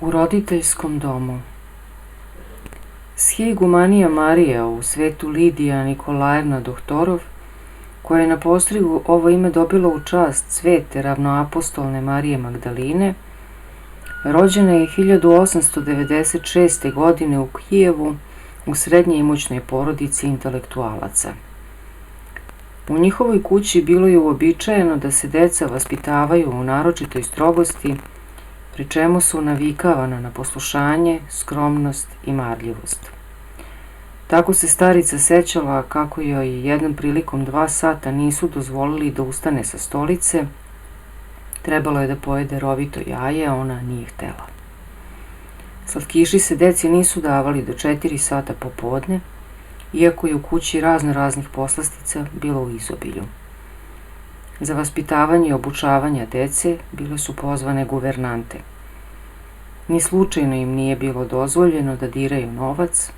U roditeljskom domu. Shigumanija Marija u svetu Lidija Nikolajevna Doktorov, koja je na postrigu ovo ime dobila u čast svete ravnoapostolne Marije Magdaline, rođena je 1896. godine u Kijevu u srednje imućnoj porodici intelektualaca. U njihovoj kući bilo je uobičajeno da se deca vaspitavaju u naročitoj strogosti, pri čemu su navikavana na poslušanje, skromnost i marljivost. Tako se starica sećala kako joj jednom prilikom 2 sata nisu dozvolili da ustane sa stolice, trebalo je da pojede rovito jaje, a ona nije htela. Slatkiši se deci nisu davali do 4 sata popodne, iako je u kući raznih poslastica bilo u izobilju. Za vaspitavanje i obučavanje dece bile su pozvane guvernante. Ni slučajno im nije bilo dozvoljeno da diraju novac,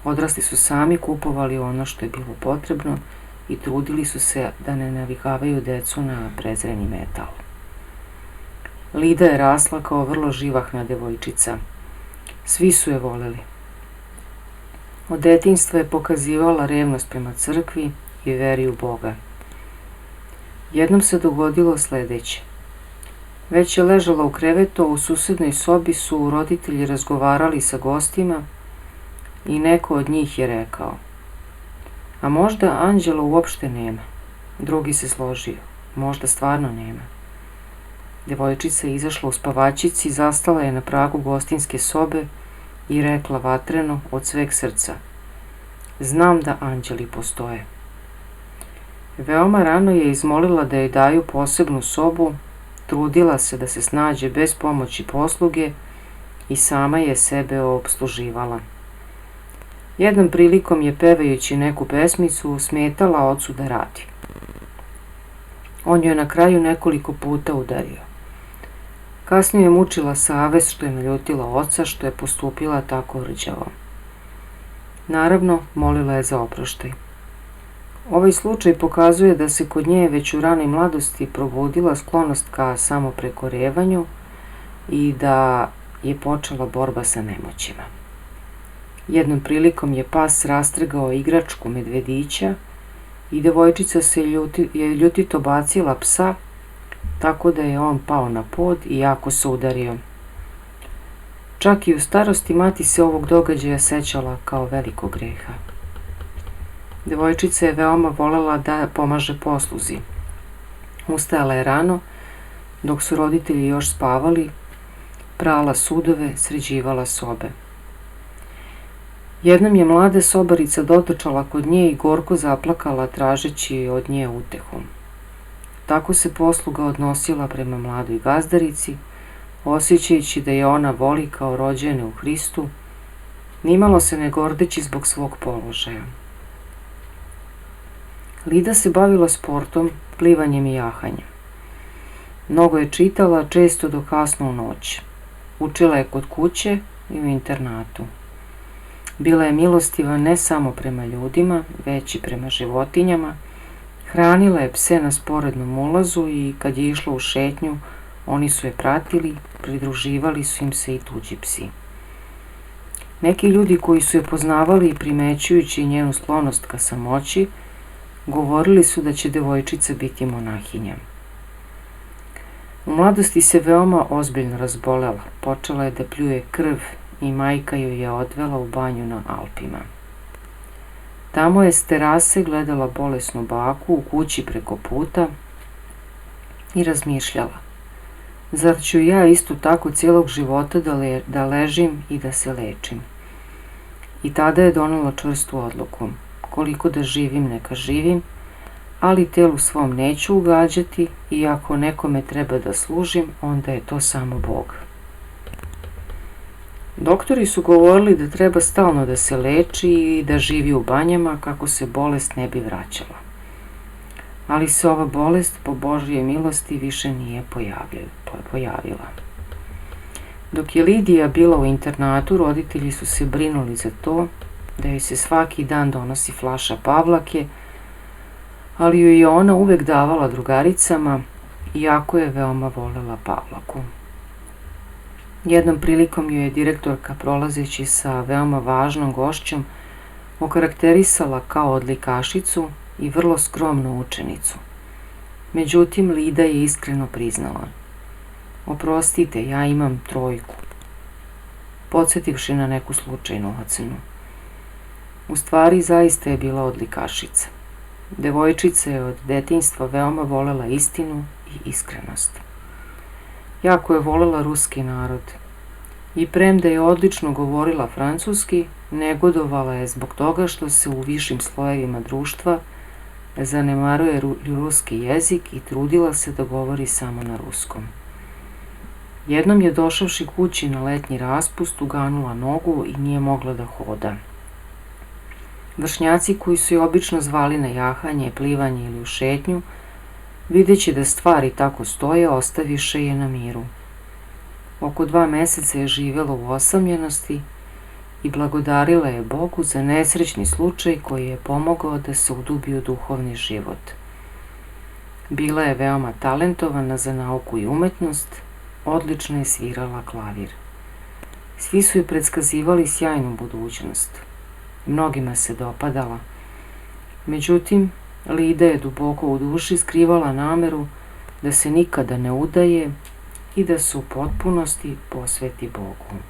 odrasli su sami kupovali ono što je bilo potrebno i trudili su se da ne navikavaju decu na prezreni metal. Lida je rasla kao vrlo živahna devojčica. Svi su je voleli. Od detinjstva je pokazivala revnost prema crkvi i veri u Boga. Jednom se dogodilo sledeće. Već je ležala u krevetu, a u susednoj sobi su roditelji razgovarali sa gostima i neko od njih je rekao: "A možda anđela uopšte nema?" Drugi se složio: "Možda stvarno nema." Devojčica je izašla u spavačici, zastala je na pragu gostinske sobe i rekla vatreno od sveg srca: "Znam da anđeli postoje." Veoma rano je izmolila da joj daju posebnu sobu, trudila se da se snađe bez pomoći posluge i sama je sebe opsluživala. Jednom prilikom je, pevajući neku pesmicu, smetala ocu da radi. On joj na kraju nekoliko puta udario. Kasnije je mučila savest što je naljutila oca što je postupila tako rđavo. Naravno, molila je za oproštaj. Ovaj slučaj pokazuje da se kod nje već u ranoj mladosti probudila sklonost ka samoprekorevanju i da je počela borba sa nemoćima. Jednom prilikom je pas rastrgao igračku medvedića i devojčica se ljutito bacila psa, tako da je on pao na pod i jako se udario. Čak i u starosti mati se ovog događaja sećala kao velikog greha. Devojčica je veoma volela da pomaže posluzi. Ustajala je rano, dok su roditelji još spavali, prala sudove, sređivala sobe. Jednom je mlada sobarica dotrčala kod nje i gorko zaplakala tražeći od nje utehu. Tako se posluga odnosila prema mladoj gazdarici, osjećajući da je ona voli kao rođene u Hristu, nimalo se ne gordeći zbog svog položaja. Lida se bavila sportom, plivanjem i jahanjem. Mnogo je čitala, često do kasno u noć. Učila je kod kuće i u internatu. Bila je milostiva ne samo prema ljudima, već i prema životinjama. Hranila je pse na sporednom ulazu i kad je išla u šetnju, oni su je pratili, pridruživali su im se i tuđi psi. Neki ljudi koji su je poznavali, primećujući njenu sklonost ka samoći, govorili su da će devojčica biti monahinja. U mladosti se veoma ozbiljno razbolela, počela je da pljuje krv i majka joj je odvela u banju na Alpima. Tamo je s terase gledala bolesnu baku u kući preko puta i razmišljala: "Zar ću ja isto tako cijelog života da ležim i da se lečim?" I tada je donela čvrstu odluku: koliko da živim, neka živim, ali telu svom neću ugađati i ako nekome treba da služim, onda je to samo Bog. Doktori su govorili da treba stalno da se leči i da živi u banjama kako se bolest ne bi vraćala. Ali se ova bolest po Božjoj milosti više nije pojavila. Dok je Lidija bila u internatu, roditelji su se brinuli za to da joj se svaki dan donosi flaša Pavlake, ali joj je ona uvek davala drugaricama, iako je veoma volela Pavlaku. Jednom prilikom joj je direktorka, prolazeći sa veoma važnom gošćom, okarakterisala kao odlikašicu i vrlo skromnu učenicu. Međutim, Lida je iskreno priznala: "Oprostite, ja imam 3", podsjetivši na neku slučajnu ocenu. U stvari, zaista je bila odlikašica. Devojčica je od detinjstva veoma volela istinu i iskrenost. Jako je volela ruski narod i premda je odlično govorila francuski, negodovala je zbog toga što se u višim slojevima društva zanemaruje ruski jezik i trudila se da govori samo na ruskom. Jednom je, došavši kući na letnji raspust, uganula nogu i nije mogla da hoda. Vršnjaci, koji su je obično zvali na jahanje, plivanje ili u šetnju, videći da stvari tako stoje, ostaviše je na miru. Oko 2 meseca je živela u osamljenosti i blagodarila je Bogu za nesrećni slučaj koji je pomogao da se udubi u duhovni život. Bila je veoma talentovana za nauku i umetnost, odlično je svirala klavir. Svi su joj predskazivali sjajnu budućnost. Mnogima se dopadala. Međutim, Lida je duboko u duši skrivala nameru da se nikada ne udaje i da se u potpunosti posveti Bogu.